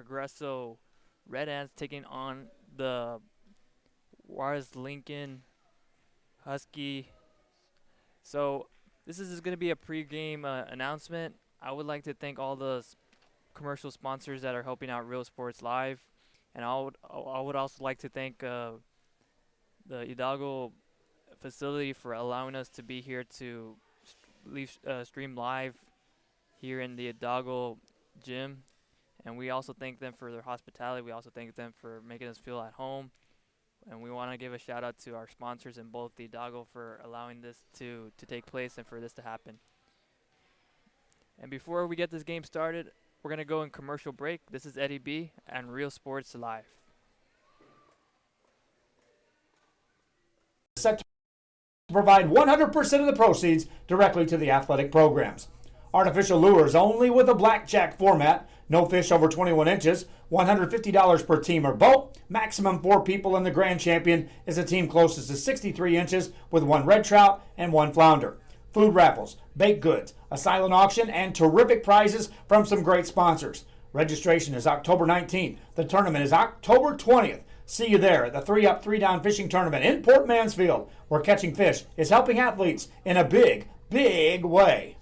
Progreso Red Ants taking on the Juarez Lincoln Husky. So this is going to be a pre-game announcement. I would like to thank all the commercial sponsors that are helping out Real Sports Live, and I would also like to thank the Hidalgo facility for allowing us to be here to stream live here in the Hidalgo gym. And we also thank them for their hospitality. We also thank them for making us feel at home. And we want to give a shout out to our sponsors in both the Hidalgo for allowing this to take place and for this to happen. And before we get this game started, we're going to go in commercial break. This is Eddie B and Real Sports Live. Set to provide 100% of the proceeds directly to the athletic programs. Artificial lures only with a blackjack format. No fish over 21 inches. $150 per team or boat. Maximum 4 people, and the grand champion is a team closest to 63 inches with 1 red trout and 1 flounder. Food raffles, baked goods, a silent auction, and terrific prizes from some great sponsors. Registration is October 19th. The tournament is October 20th. See you there at the 3-Up, 3-Down Fishing Tournament in Port Mansfield, where catching fish is helping athletes in a big, big way.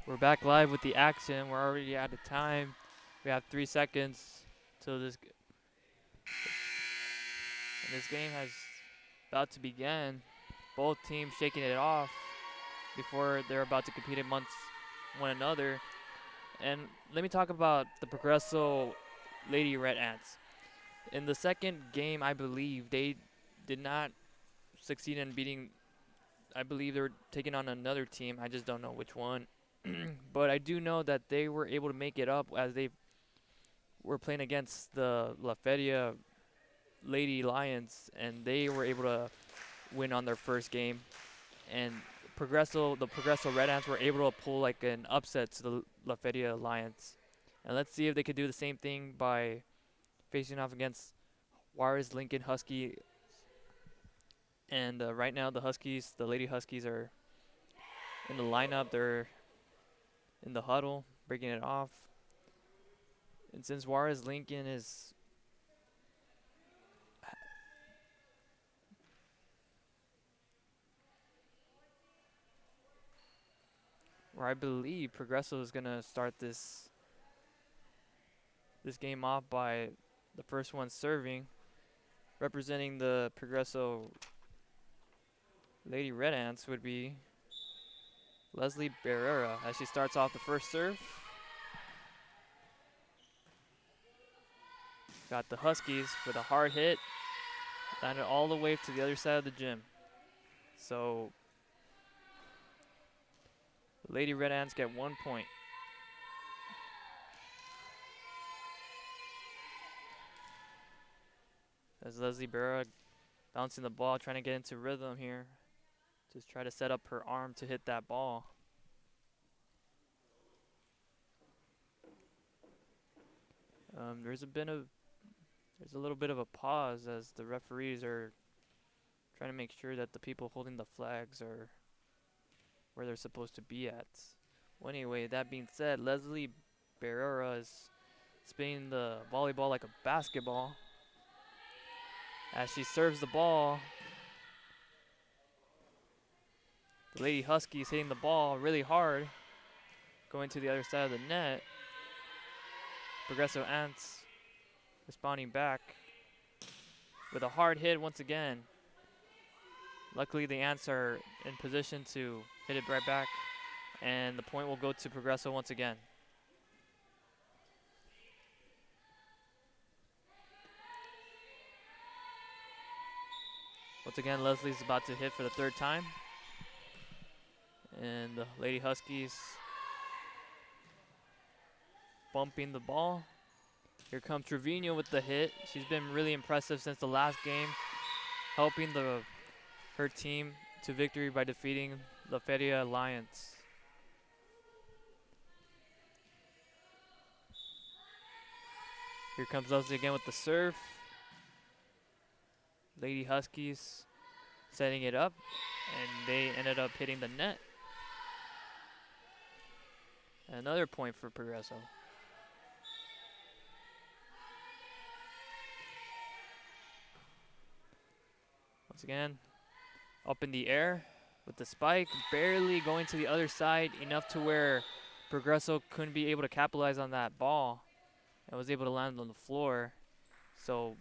We're back live with the action. We're already out of time. We have 3 seconds till this game has about to begin. Both teams shaking it off before they're about to compete amongst one another. And let me talk about the Progreso Lady Red Ants. In the second game, I believe they did not succeed in beating. I believe they were taking on another team. I just don't know which one. But I do know that they were able to make it up as they were playing against the La Feria Lady Lions, and they were able to win on their first game. And the Progreso Red Ants were able to pull like an upset to the La Feria Lions. And let's see if they could do the same thing by facing off against Juarez Lincoln Husky. And right now the Lady Huskies are in the lineup. They're in the huddle, breaking it off. And since Juarez Lincoln is where I believe Progreso is going to start this game off by the first one serving. Representing the Progreso Lady Red Ants would be Leslie Barrera as she starts off the first serve. Got the Huskies with a hard hit. Landed all the way to the other side of the gym. So Lady Red Ants get 1 point. As Leslie Barrera bouncing the ball, trying to get into rhythm here. Just try to set up her arm to hit that ball. There's a little bit of a pause as the referees are trying to make sure that the people holding the flags are where they're supposed to be at. Well, anyway, that being said, Leslie Barrera is spinning the volleyball like a basketball. As she serves the ball, the Lady Huskies hitting the ball really hard, going to the other side of the net. Progreso Ants responding back with a hard hit once again. Luckily, the Ants are in position to hit it right back, and the point will go to Progreso once again. Once again, Leslie's about to hit for the 3rd time. And the Lady Huskies bumping the ball. Here comes Trevino with the hit. She's been really impressive since the last game, helping her team to victory by defeating La Feria Lions. Here comes Leslie again with the serve. Lady Huskies setting it up, and they ended up hitting the net. Another point for Progreso. Once again, up in the air with the spike, barely going to the other side, enough to where Progreso couldn't be able to capitalize on that ball and was able to land on the floor. So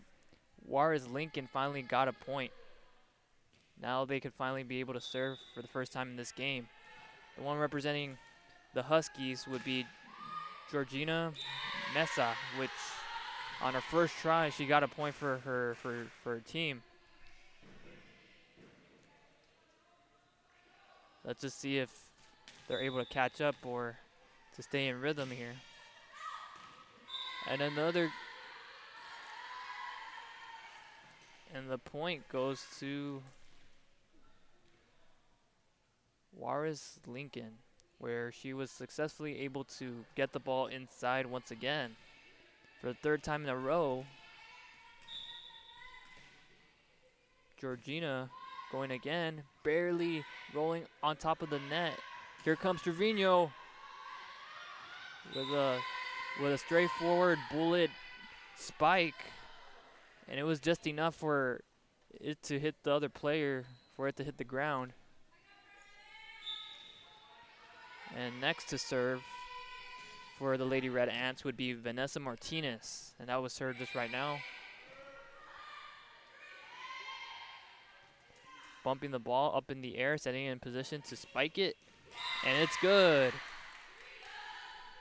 Juarez Lincoln finally got a point. Now they could finally be able to serve for the first time in this game. The one representing the Huskies would be Georgina Mesa, which on her first try, she got a point for her team. Let's just see if they're able to catch up or to stay in rhythm here. And the point goes to Juarez Lincoln, where she was successfully able to get the ball inside once again. For the third time in a row, Georgina going again, barely rolling on top of the net. Here comes Trevino with a straightforward bullet spike, and it was just enough for it to hit the other player, for it to hit the ground. And next to serve for the Lady Red Ants would be Vanessa Martinez, and that was served just right now. Bumping the ball up in the air, setting it in position to spike it, and it's good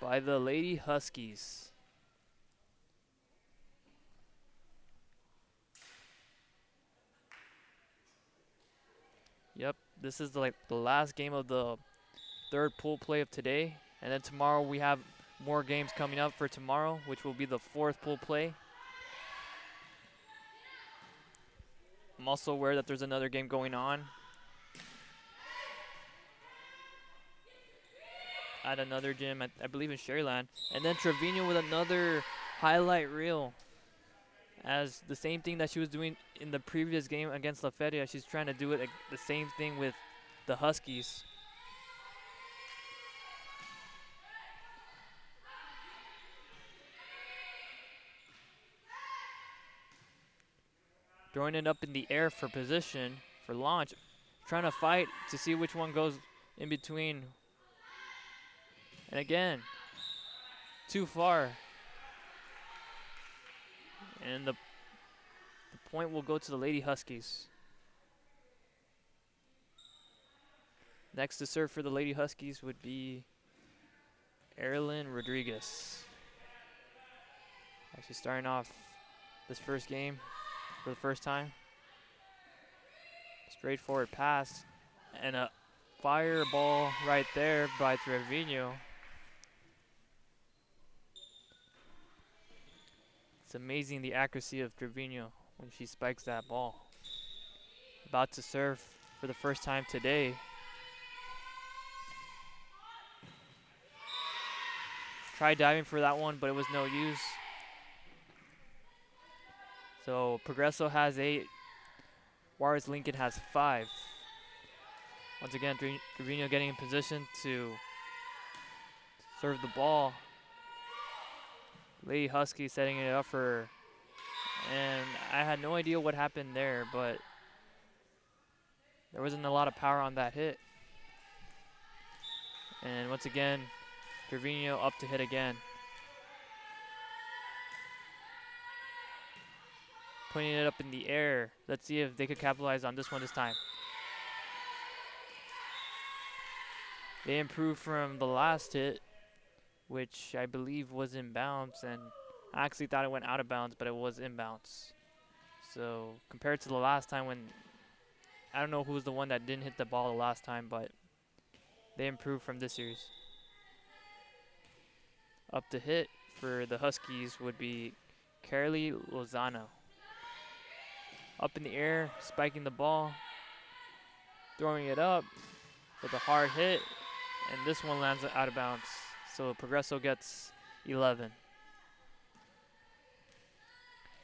by the Lady Huskies. Yep, this is the last game of the third pool play of today, and then tomorrow we have more games coming up for tomorrow, which will be the fourth pool play. I'm also aware that there's another game going on at another gym, I believe in Sherryland. And then Trevino with another highlight reel, as the same thing that she was doing in the previous game against La Feria, she's trying to do it the same thing with the Huskies. Throwing it up in the air for position, for launch, trying to fight to see which one goes in between. And again, too far. And the point will go to the Lady Huskies. Next to serve for the Lady Huskies would be Erilyn Rodriguez. She's starting off this first game for the first time. Straightforward pass and a fireball right there by Trevino. It's amazing the accuracy of Trevino when she spikes that ball. About to serve for the first time today. Tried diving for that one, but it was no use. So Progreso has 8. Juarez Lincoln has 5. Once again, Trevino getting in position to serve the ball. Lady Husky setting it up for her. And I had no idea what happened there, but there wasn't a lot of power on that hit. And once again, Trevino up to hit again. Putting it up in the air. Let's see if they could capitalize on this one this time. They improved from the last hit, which I believe was in bounds, and I actually thought it went out of bounds, but it was in bounds. So compared to the last time, when I don't know who was the one that didn't hit the ball the last time, but they improved from this series. Up to hit for the Huskies would be Carolee Lozano. Up in the air, spiking the ball, throwing it up with a hard hit, and this one lands out of bounds. So Progreso gets 11.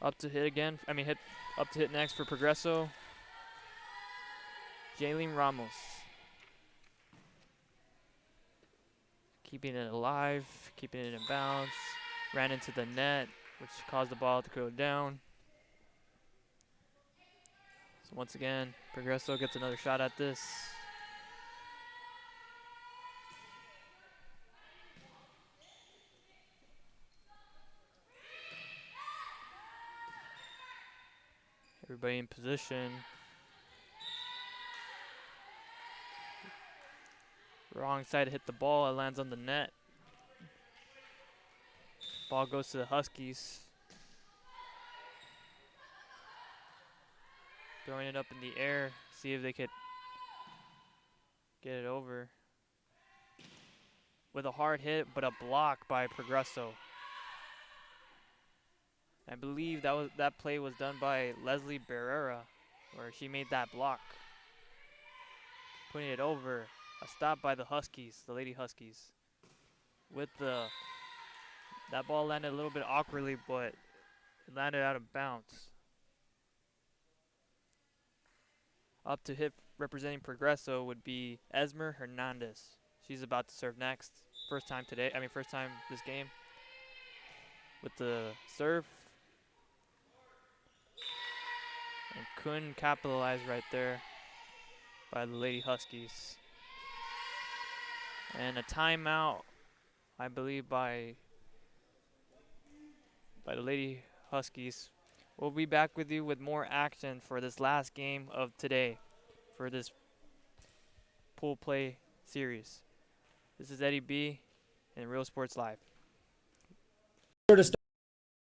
Up to hit again. Up to hit next for Progreso. Jalen Ramos. Keeping it alive, keeping it in bounds. Ran into the net, which caused the ball to go down. So once again, Progreso gets another shot at this. Everybody in position. Wrong side to hit the ball. It lands on the net. Ball goes to the Huskies. Throwing it up in the air. See if they could get it over. With a hard hit, but a block by Progreso. I believe that play was done by Leslie Barrera, where she made that block. Putting it over. A stop by the Huskies, the Lady Huskies. That ball landed a little bit awkwardly, but it landed out of bounds. Up to hit representing Progreso would be Esmer Hernandez. She's about to serve next. First time this game. With the serve. And couldn't capitalize right there by the Lady Huskies. And a timeout, I believe, by the Lady Huskies. We'll be back with you with more action for this last game of today for this pool play series. This is Eddie B and Real Sports Live. Here to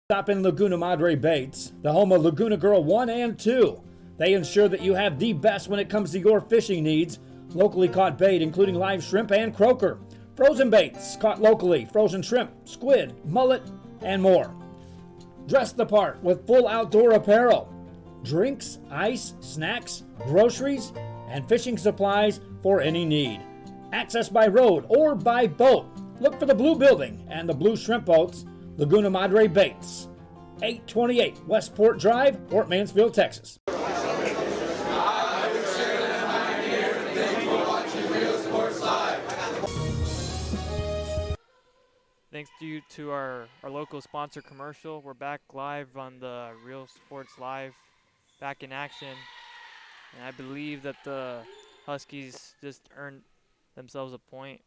stop in Laguna Madre Baits, the home of Laguna Girl 1 and 2. They ensure that you have the best when it comes to your fishing needs. Locally caught bait, including live shrimp and croaker. Frozen baits caught locally, frozen shrimp, squid, mullet, and more. Dress the part with full outdoor apparel. Drinks, ice, snacks, groceries, and fishing supplies for any need. Access by road or by boat. Look for the blue building and the blue shrimp boats. Laguna Madre Baits, 828 Westport Drive, Fort Mansfield, Texas. Thanks to our local sponsor commercial. We're back live on the Real Sports Live, back in action. And I believe that the Huskies just earned themselves a point,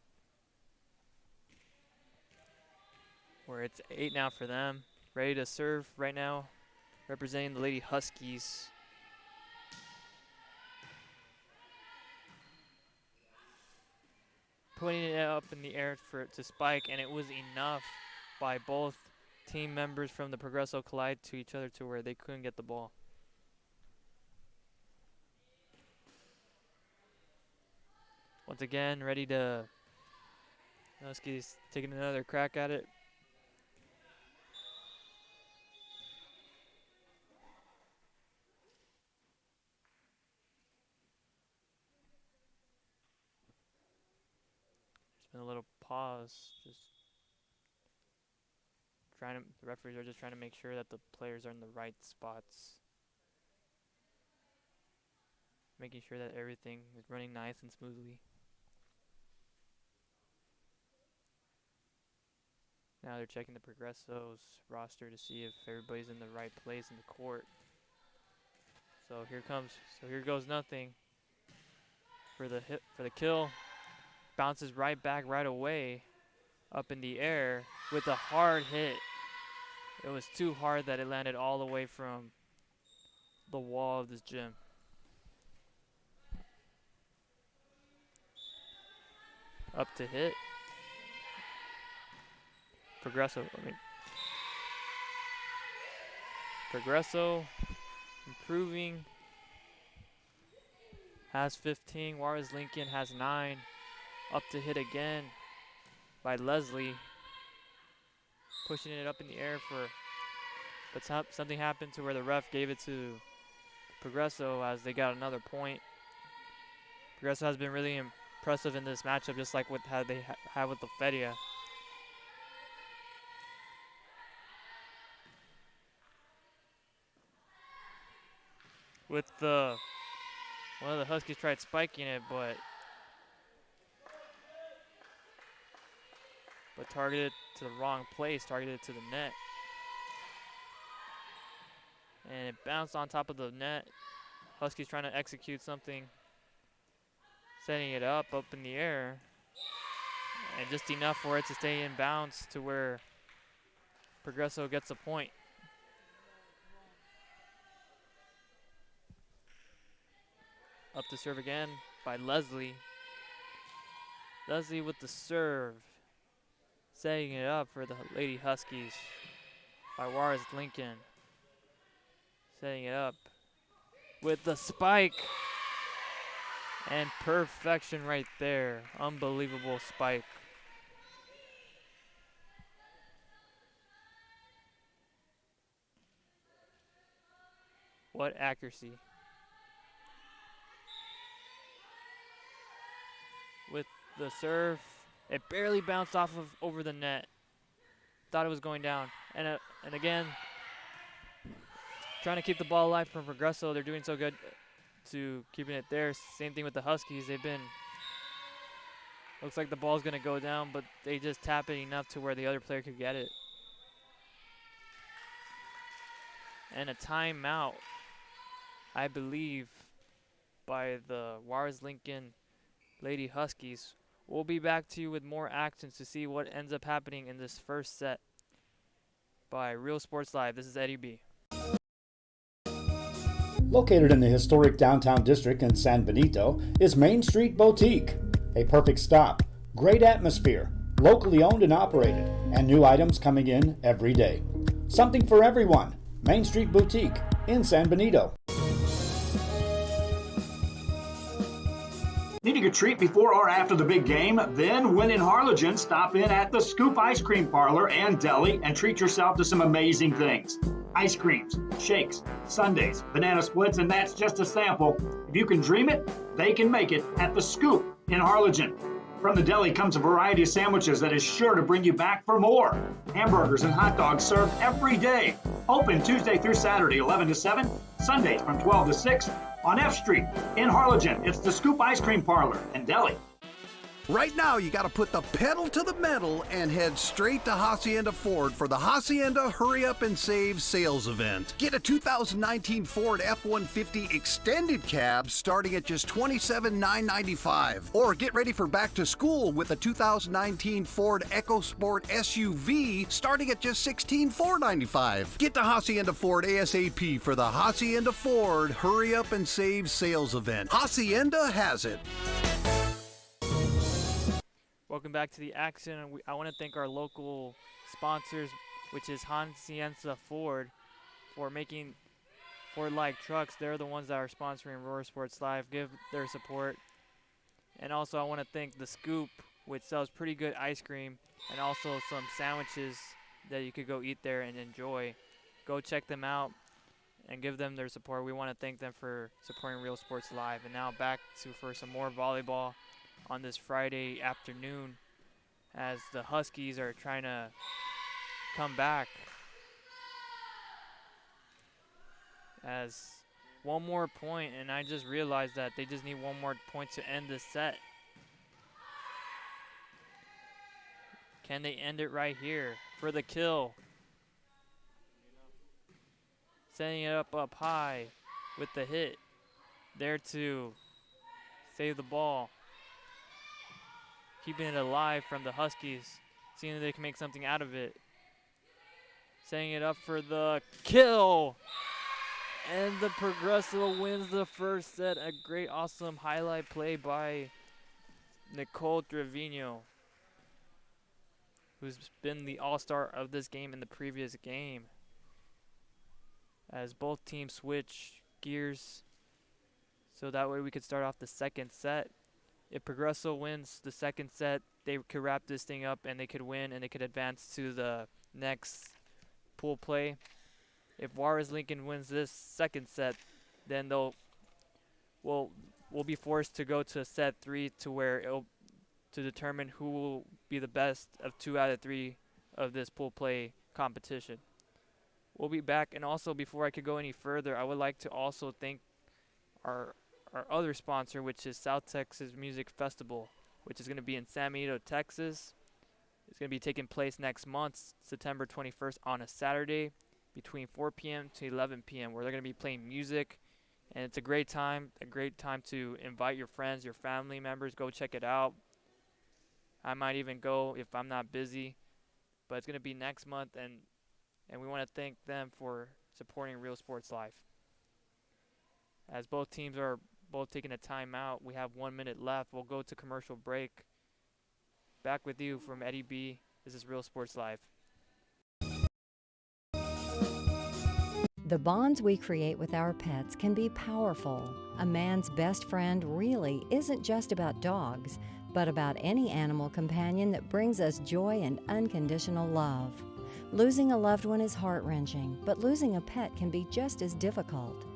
where it's 8 now for them. Ready to serve right now, representing the Lady Huskies. Putting it up in the air for it to spike, and it was enough by both team members from the Progreso collide to each other to where they couldn't get the ball. Once again, ready to Huskies taking another crack at it. There's been a little pause, the referees are just trying to make sure that the players are in the right spots. Making sure that everything is running nice and smoothly. Now they're checking the Progreso's roster to see if everybody's in the right place in the court. So here goes nothing for the hit, for the kill. Bounces right back right away, up in the air with a hard hit. It was too hard that it landed all the way from the wall of this gym. Up to hit. Progreso improving. Has 15. Juarez Lincoln has 9. Up to hit again by Leslie. Pushing it up in the air but something happened to where the ref gave it to Progreso as they got another point. Progreso has been really impressive in this matchup, just like with how they have with the Feria. With the One of the Huskies tried spiking it, but targeted to the wrong place, targeted to the net. And it bounced on top of the net. Huskies trying to execute something, setting it up in the air. And just enough for it to stay in bounds to where Progreso gets a point. Up to serve again by Leslie. Leslie with the serve. Setting it up for the Lady Huskies by Juarez Lincoln. Setting it up with the spike. And perfection right there. Unbelievable spike. What accuracy. With the serve, it barely bounced off of over the net. Thought it was going down. And again, trying to keep the ball alive from Progreso. They're doing so good to keeping it there. Same thing with the Huskies. They've been, looks like the ball's going to go down, but they just tap it enough to where the other player could get it. And a timeout, I believe, by the Juarez Lincoln Lady Huskies. We'll be back to you with more actions to see what ends up happening in this first set by Real Sports Live. This is Eddie B. Located in the historic downtown district in San Benito is Main Street Boutique. A perfect stop, great atmosphere, locally owned and operated, and new items coming in every day. Something for everyone. Main Street Boutique in San Benito. Needing a treat before or after the big game? Then, when in Harlingen, stop in at the Scoop Ice Cream Parlor and Deli and treat yourself to some amazing things. Ice creams, shakes, sundaes, banana splits, and that's just a sample. If you can dream it, they can make it at the Scoop in Harlingen. From the deli comes a variety of sandwiches that is sure to bring you back for more. Hamburgers and hot dogs served every day. Open Tuesday through Saturday, 11 to 7, Sundays from 12 to 6. On F Street in Harlingen, it's the Scoop Ice Cream Parlor and Deli. Right now, you got to put the pedal to the metal and head straight to Hacienda Ford for the Hacienda Hurry Up and Save sales event. Get a 2019 Ford F-150 extended cab starting at just $27,995. Or get ready for back to school with a 2019 Ford EcoSport SUV starting at just $16,495. Get to Hacienda Ford ASAP for the Hacienda Ford Hurry Up and Save sales event. Hacienda has it. Welcome back to the action. I want to thank our local sponsors, which is Hacienda Ford, for making Ford-like trucks. They're the ones that are sponsoring Roar Sports Live. Give their support. And also I want to thank The Scoop, which sells pretty good ice cream and also some sandwiches that you could go eat there and enjoy. Go check them out and give them their support. We want to thank them for supporting Real Sports Live. And now back for some more volleyball on this Friday afternoon as the Huskies are trying to come back. As one more point, and I just realized that they just need one more point to end this set. Can they end it right here for the kill? Setting it up high with the hit. There to save the ball. Keeping it alive from the Huskies, seeing if they can make something out of it. Setting it up for the kill. And the Progreso wins the first set. A great, awesome highlight play by Nicole Trevino, who's been the all-star of this game in the previous game. As both teams switch gears, so that way we could start off the second set. If Progreso wins the second set, they could wrap this thing up and they could win and they could advance to the next pool play. If Juarez Lincoln wins this second set, then we'll be forced to go to set 3 to where to determine who will be the best of 2 out of 3 of this pool play competition. We'll be back, and also before I could go any further, I would like to also thank our our other sponsor, which is South Texas Music Festival, which is going to be in San Benito, Texas. It's going to be taking place next month, September 21st, on a Saturday between 4 p.m. to 11 p.m., where they're going to be playing music. And it's a great time to invite your friends, your family members. Go check it out. I might even go if I'm not busy. But it's going to be next month, and we want to thank them for supporting Real Sports Life. As both teams are both taking a timeout, we have 1 minute left. We'll go to commercial break. Back with you from Eddie B. This is Real Sports Live. The bonds we create with our pets can be powerful. A man's best friend really isn't just about dogs, but about any animal companion that brings us joy and unconditional love. Losing a loved one is heart-wrenching, but losing a pet can be just as difficult.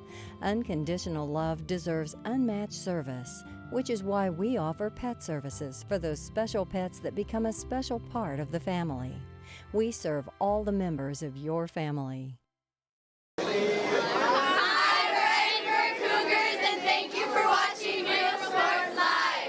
Unconditional love deserves unmatched service, which is why we offer pet services for those special pets that become a special part of the family. We serve all the members of your family. Hi, we're Edinburgh Cougars, and thank you for watching Real Sports Live.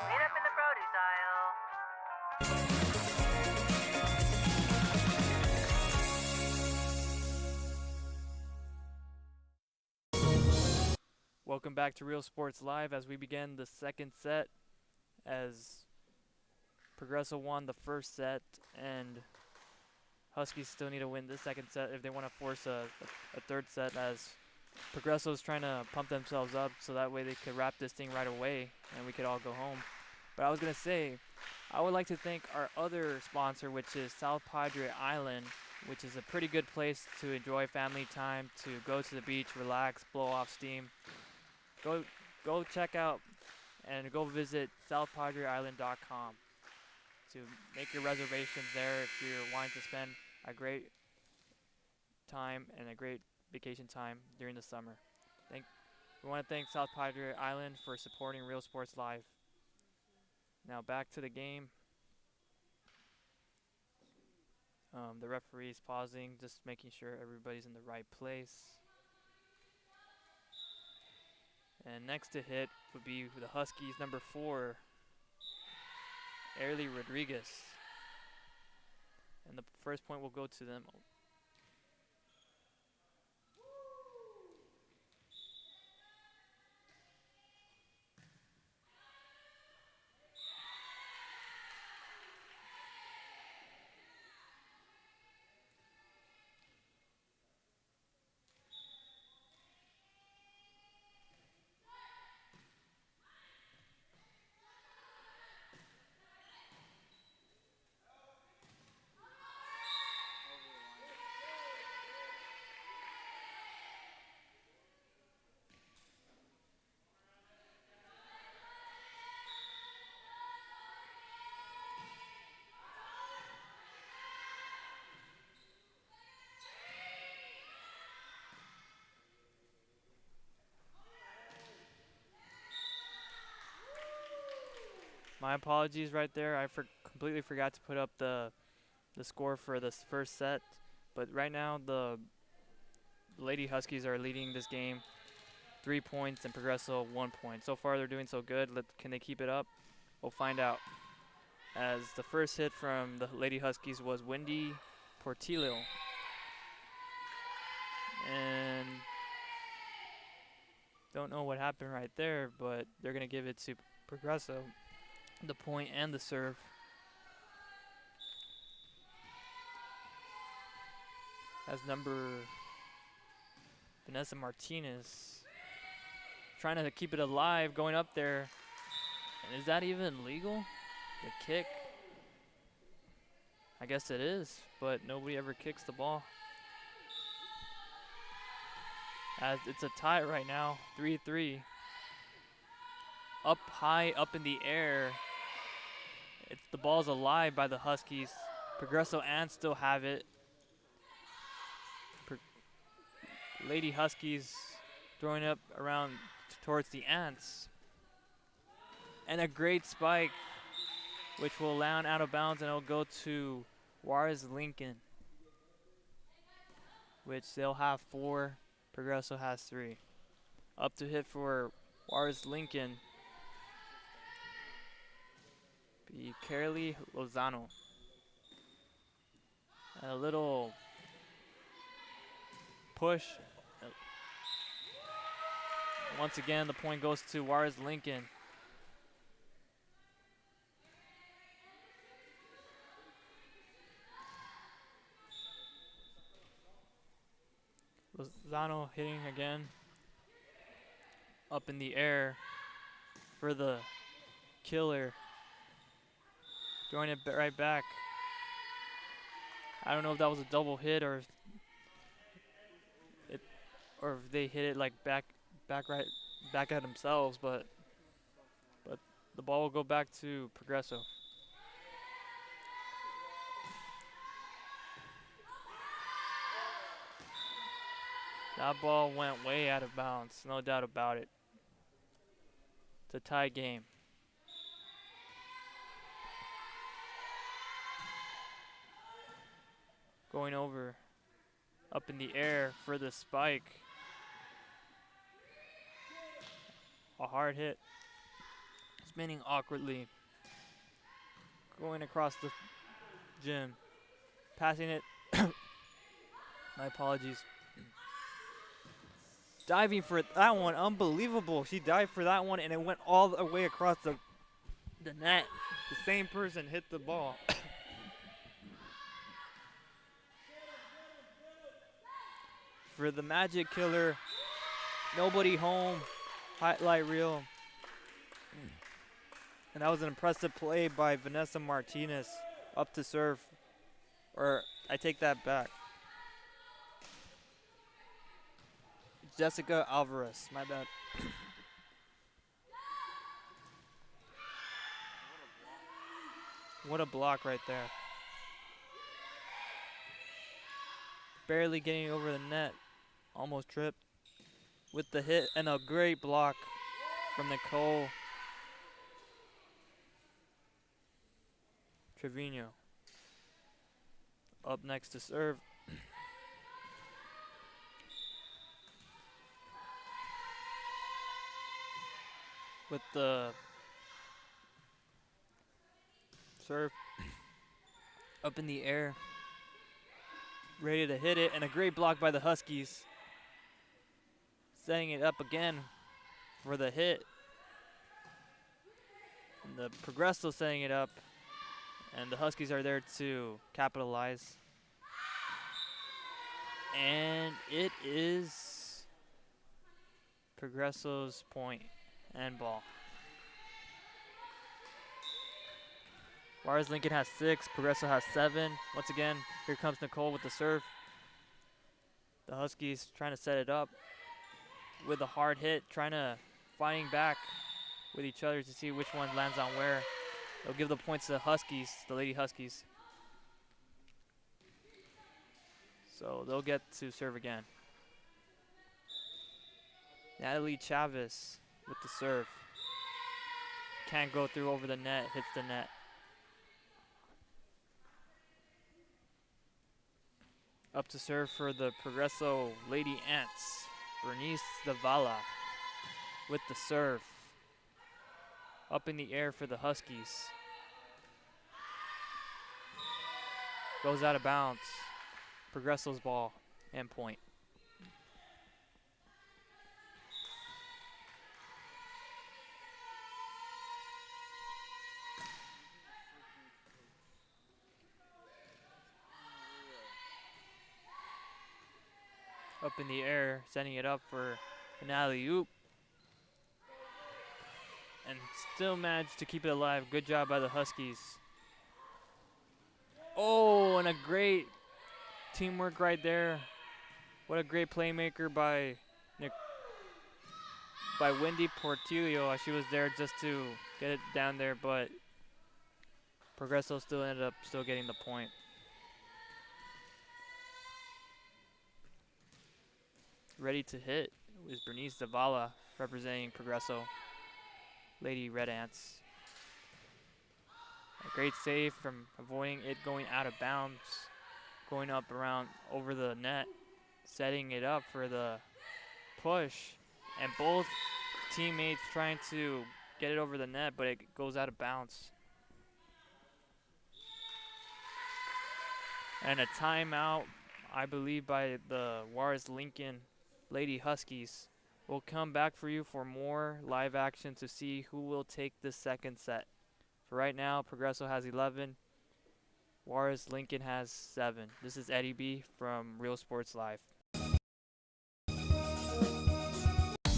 Meet up in the produce aisle. Welcome back to Real Sports Live as we begin the second set, as Progreso won the first set and Huskies still need to win the second set if they want to force a third set, as Progreso is trying to pump themselves up so that way they could wrap this thing right away and we could all go home. But I was going to say, I would like to thank our other sponsor, which is South Padre Island, which is a pretty good place to enjoy family time, to go to the beach, relax, blow off steam. Go check out and go visit southpadreisland.com to make your reservations there if you're wanting to spend a great time and a great vacation time during the summer. We want to thank South Padre Island for supporting Real Sports Live. Now back to the game. The referee is pausing, just making sure everybody's in the right place. And next to hit would be the Huskies, number 4, Airly Rodriguez. And the first point will go to them. My apologies right there. I completely forgot to put up the score for this first set. But right now, the Lady Huskies are leading this game 3 points and Progreso 1 point. So far, they're doing so good. Can they keep it up? We'll find out. As the first hit from the Lady Huskies was Wendy Portillo. And don't know what happened right there, but they're going to give it to Progreso, the point and the serve. As number Vanessa Martinez trying to keep it alive, going up there. And is that even legal? The kick? I guess it is, but nobody ever kicks the ball. As it's a tie right now, 3-3. Up high, up in the air. The ball's alive by the Huskies. Progreso Ants still have it. Lady Huskies throwing up around towards the Ants. And a great spike, which will land out of bounds, and it'll go to Juarez Lincoln, which they'll have 4. Progreso has 3. Up to hit for Juarez Lincoln be Carolee Lozano. And a little push. Once again, the point goes to Juarez Lincoln. Lozano hitting again. Up in the air for the killer. Throwing it right back. I don't know if that was a double hit or if they hit it like back at themselves, but the ball will go back to Progreso. That ball went way out of bounds, no doubt about it. It's a tie game. Going over, up in the air for the spike. A hard hit. Spinning awkwardly. Going across the gym. Passing it. My apologies. Diving for that one, unbelievable. She dived for that one and it went all the way across the net. The same person hit the ball. For the Magic Killer, nobody home, highlight reel. And that was an impressive play by Vanessa Martinez up to serve. Or I take that back. Jessica Alvarez, my bad. What a block right there. Barely getting over the net. Almost tripped. With the hit and a great block from Nicole Trevino. Up next to serve. With the serve up in the air. Ready to hit it, and a great block by the Huskies. Setting it up again for the hit. And the Progreso setting it up, and the Huskies are there to capitalize. And it is Progreso's point and ball. Juarez Lincoln has 6, Progreso has 7. Once again, here comes Nicole with the serve. The Huskies trying to set it up with a hard hit, fighting back with each other to see which one lands on where. They'll give the points to the Huskies, the Lady Huskies. So they'll get to serve again. Natalie Chavez with the serve. Can't go through over the net, hits the net. Up to serve for the Progreso Lady Ants. Bernice Zavala with the serve. Up in the air for the Huskies. Goes out of bounds. Progreso's ball and point. Up in the air, setting it up for an alley-oop. And still managed to keep it alive. Good job by the Huskies. Oh, and a great teamwork right there. What a great playmaker by Wendy Portillo. She was there just to get it down there, but Progreso still ended up getting the point. Ready to hit is Bernice Zavala representing Progreso, Lady Red Ants. A great save from avoiding it going out of bounds, going up around over the net, setting it up for the push, and both teammates trying to get it over the net, but it goes out of bounds. And a timeout, I believe, by the Juarez Lincoln Lady Huskies. We'll come back for you for more live action to see who will take the second set. For right now, Progreso has 11. Juarez Lincoln has 7. This is Eddie B from Real Sports Live.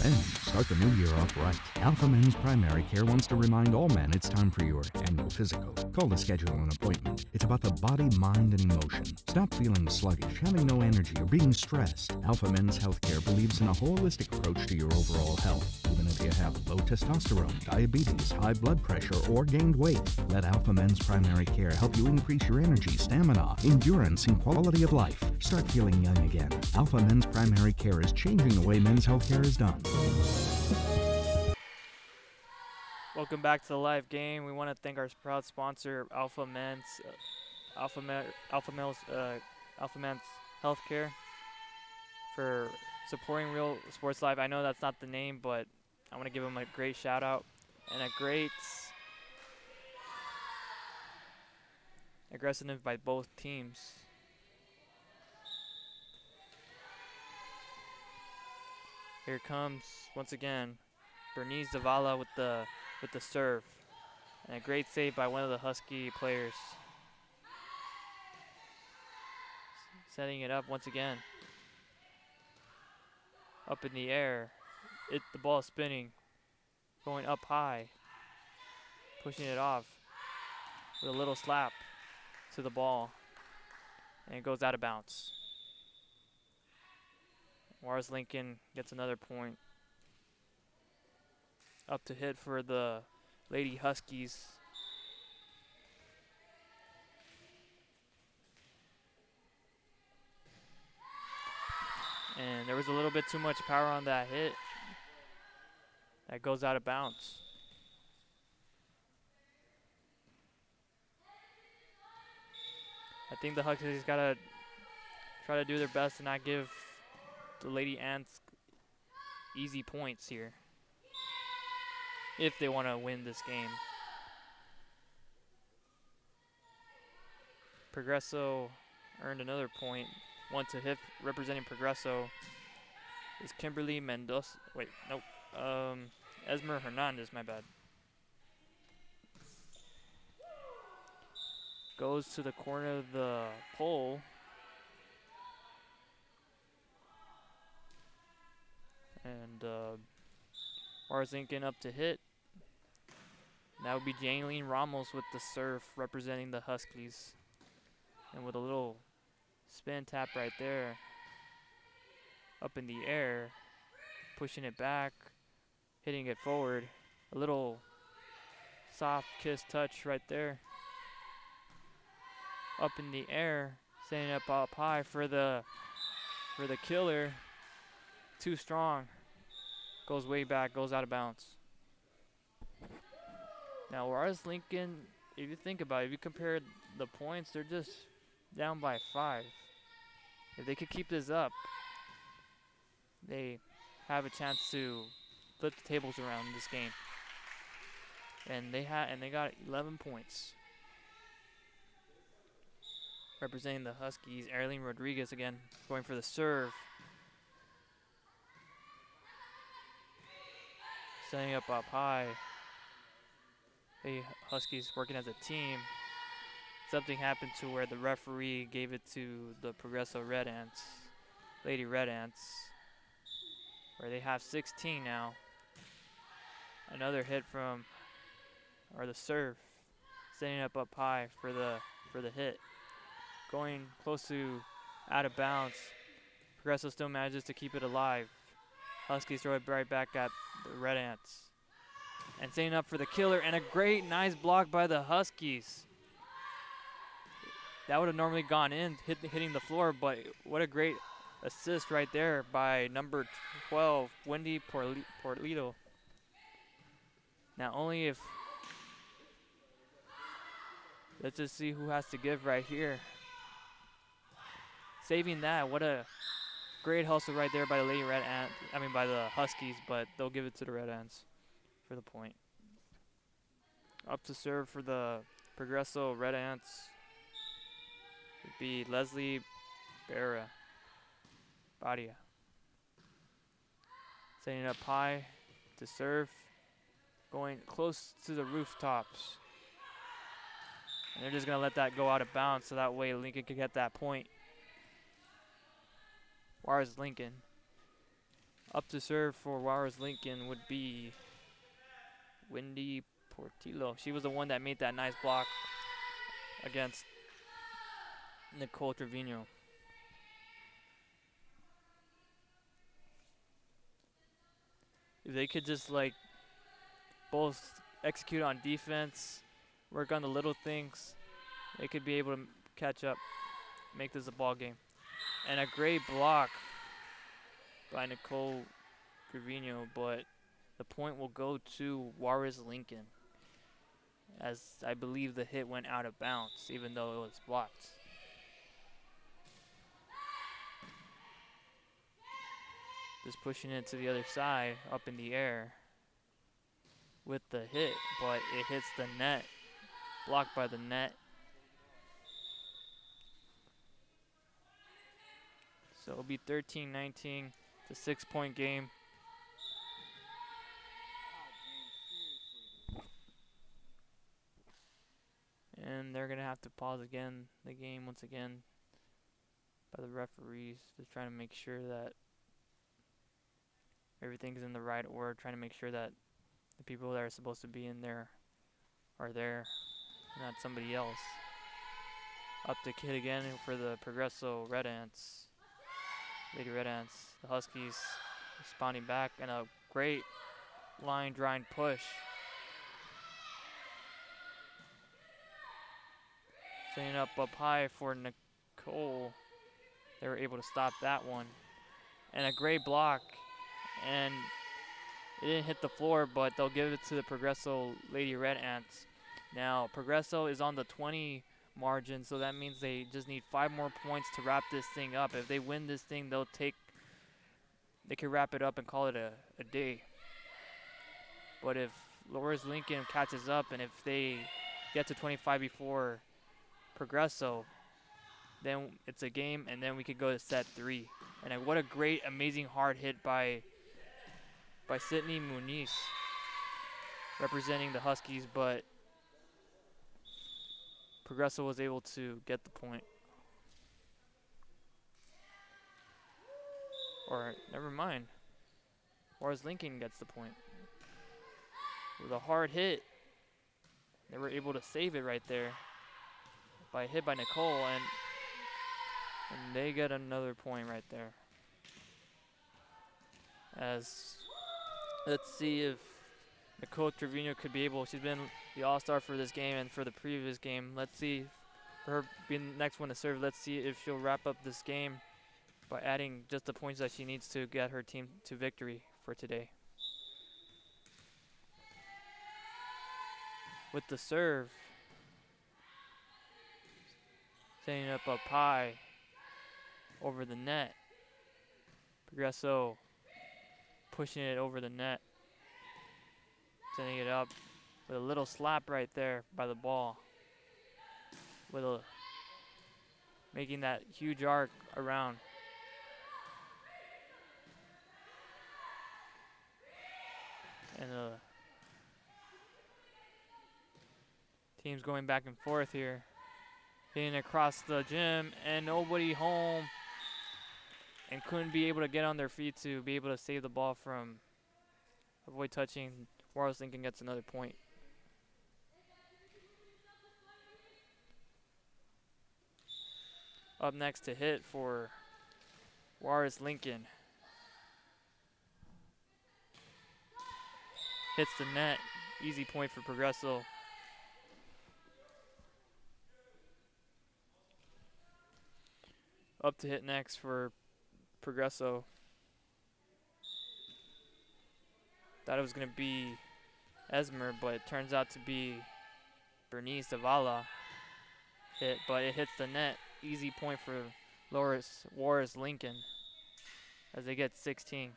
Men, start the new year off right. Alpha Men's Primary Care wants to remind all men it's time for your annual physical. Call to schedule an appointment. It's about the body, mind, and emotion. Stop feeling sluggish, having no energy, or being stressed. Alpha Men's Healthcare believes in a holistic approach to your overall health. Even if you have low testosterone, diabetes, high blood pressure, or gained weight, let Alpha Men's Primary Care help you increase your energy, stamina, endurance, and quality of life. Start feeling young again. Alpha Men's Primary Care is changing the way men's healthcare is done. Welcome back to the live game. We want to thank our proud sponsor, Alpha Men's Healthcare, for supporting Real Sports Live. I know that's not the name, but I want to give them a great shout out and a great aggressiveness by both teams. Here comes once again Bernice Zavala with the serve, and a great save by one of the Husky players. Setting it up once again. Up in the air, the ball is spinning, going up high, pushing it off with a little slap to the ball, and it goes out of bounds. Juarez Lincoln gets another point. Up to hit for the Lady Huskies. And there was a little bit too much power on that hit. That goes out of bounds. I think the Huskies got to try to do their best and not give the Lady Ants easy points here if they want to win this game. Progreso earned another point. One to hit representing Progreso is Kimberly Mendoza. Wait, nope. Esmer Hernandez, my bad. Goes to the corner of the pole. And Juarez Lincoln up to hit. That would be Janeline Ramos with the serve representing the Huskies. And with a little spin tap right there. Up in the air. Pushing it back. Hitting it forward. A little soft kiss touch right there. Up in the air. Setting it up high for the killer. Too strong. Goes way back, goes out of bounds. Now, Juarez Lincoln, if you think about it, if you compare the points, they're just down by 5. If they could keep this up, they have a chance to flip the tables around in this game. And they got 11 points. Representing the Huskies, Arlene Rodriguez again, going for the serve. Setting up high. The Huskies working as a team. Something happened to where the referee gave it to the Progreso Red Ants, Lady Red Ants, where they have 16 now. Another hit or the serve, setting up high for the hit. Going close to out of bounds. Progreso still manages to keep it alive. Huskies throw it right back at the Red Ants. And setting up for the killer, and a great, nice block by the Huskies. That would have normally gone in, hitting the floor, but what a great assist right there by number 12, Wendy Porlito. Now only if, let's just see who has to give right here. Saving that, what a great hustle right there by the Lady Red Ant, by the Huskies, but they'll give it to the Red Ants for the point. Up to serve for the Progreso Red Ants would be Leslie Badia. Setting it up high to serve, going close to the rooftops. And they're just going to let that go out of bounds so that way Lincoln can get that point. Juarez Lincoln. Up to serve for Juarez Lincoln would be Wendy Portillo. She was the one that made that nice block against Nicole Trevino. If they could just both execute on defense, work on the little things, they could be able to catch up, make this a ball game. And a great block by Nicole Trevino, but the point will go to Juarez Lincoln, as I believe the hit went out of bounds, even though it was blocked. Just pushing it to the other side, up in the air with the hit, but it hits the net, blocked by the net. So it'll be 13-19, the 6-point game. And they're going to have to pause again the game once again by the referees. Just trying to make sure that everything's in the right order, trying to make sure that the people that are supposed to be in there are there, not somebody else. Up to Kid again for the Progreso Red Ants. Lady Red Ants. The Huskies responding back, and a great line drawing push. Setting up high for Nicole. They were able to stop that one. And a great block. And it didn't hit the floor, but they'll give it to the Progreso Lady Red Ants. Now, Progreso is on the 20 margin, so that means they just need 5 more points to wrap this thing up. If they win this thing, they can wrap it up and call it a day. But if Juarez Lincoln catches up and if they get to 25 before Progreso, then it's a game, and then we could go to set 3. And what a great, amazing hard hit by Sydney Muniz, representing the Huskies, but Progreso was able to get the point. Or, never mind. Juarez Lincoln gets the point. With a hard hit, they were able to save it right there by a hit by Nicole, and they get another point right there. As, let's see if Nicole Trevino could be able, she's been the all-star for this game and for the previous game. Let's see, for her being the next one to serve, let's see if she'll wrap up this game by adding just the points that she needs to get her team to victory for today. With the serve, setting up high over the net. Progreso pushing it over the net, sending it up with a little slap right there by the ball, making that huge arc around. And teams going back and forth here. Hitting across the gym, and nobody home. And couldn't be able to get on their feet to be able to save the ball from avoid touching. Juarez Lincoln gets another point. Up next to hit for Juarez Lincoln. Hits the net. Easy point for Progreso. up to hit next for Progreso. Thought it was going to be Esmer, but it turns out to be Bernice Zavala hit, but it hits the net. Easy point for Juarez Lincoln as they get 16.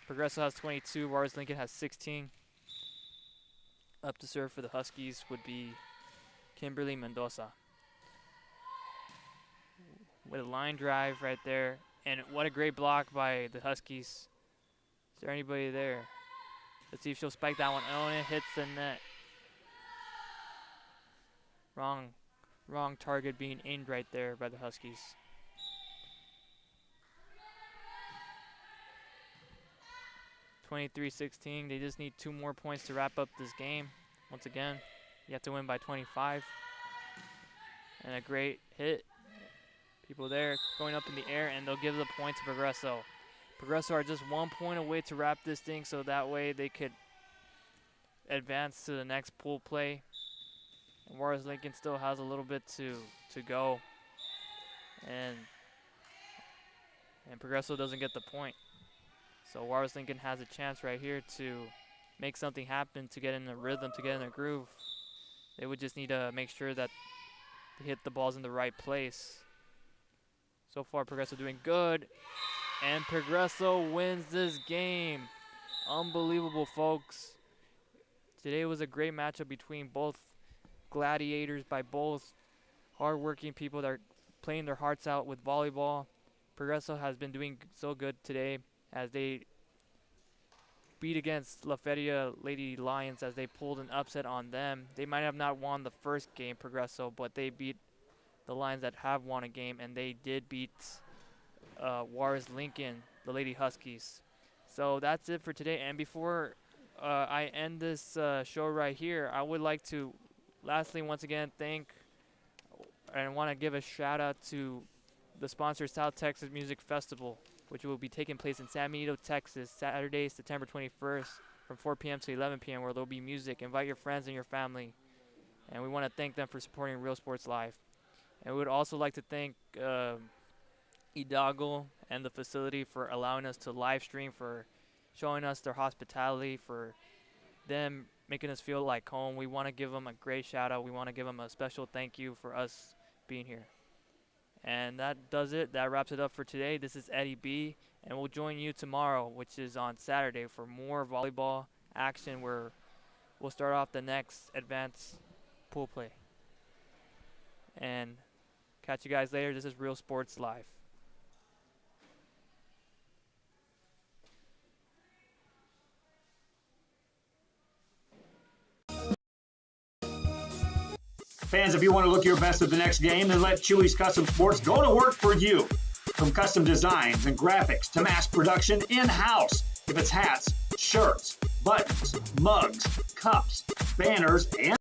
Progreso has 22, Juarez Lincoln has 16. Up to serve for the Huskies would be Kimberly Mendoza. With a line drive right there. And what a great block by the Huskies. Is there anybody there? Let's see if she'll spike that one. Oh, and it hits the net. Wrong target being aimed right there by the Huskies. (23-16). They just need 2 more points to wrap up this game. Once again, you have to win by 25. And a great hit. People there going up in the air, and they'll give the point to Progreso. Progreso are just 1 point away to wrap this thing, so that way they could advance to the next pool play. And Juarez Lincoln still has a little bit to go. And Progreso doesn't get the point. So Juarez Lincoln has a chance right here to make something happen, to get in a rhythm, to get in a groove. They would just need to make sure that they hit the balls in the right place. So far, Progreso doing good. And Progreso wins this game. Unbelievable, folks. Today was a great matchup between both gladiators, by both hardworking people that are playing their hearts out with volleyball. Progreso has been doing so good today as they beat against La Feria Lady Lions as they pulled an upset on them. They might have not won the first game, Progreso, but they beat the Lions that have won a game, and they did beat Juarez Lincoln, the Lady Huskies. So that's it for today. And before I end this show right here, I would like to lastly once again thank and want to give a shout out to the sponsor, South Texas Music Festival, which will be taking place in San Benito, Texas, Saturday, September 21st from 4 p.m. to 11 p.m., where there'll be music. Invite your friends and your family. And we want to thank them for supporting Real Sports Live. And we would also like to thank Hidalgo and the facility for allowing us to live stream, for showing us their hospitality, for them making us feel like home. We want to give them a great shout out. We want to give them a special thank you for us being here. And that does it. That wraps it up for today. This is Eddie B, and we'll join you tomorrow, which is on Saturday, for more volleyball action where we'll start off the next advanced pool play. And catch you guys later. This is Real Sports Live. Fans, if you want to look your best at the next game, then let Chewy's Custom Sports go to work for you. From custom designs and graphics to mass production in-house. If it's hats, shirts, buttons, mugs, cups, banners, and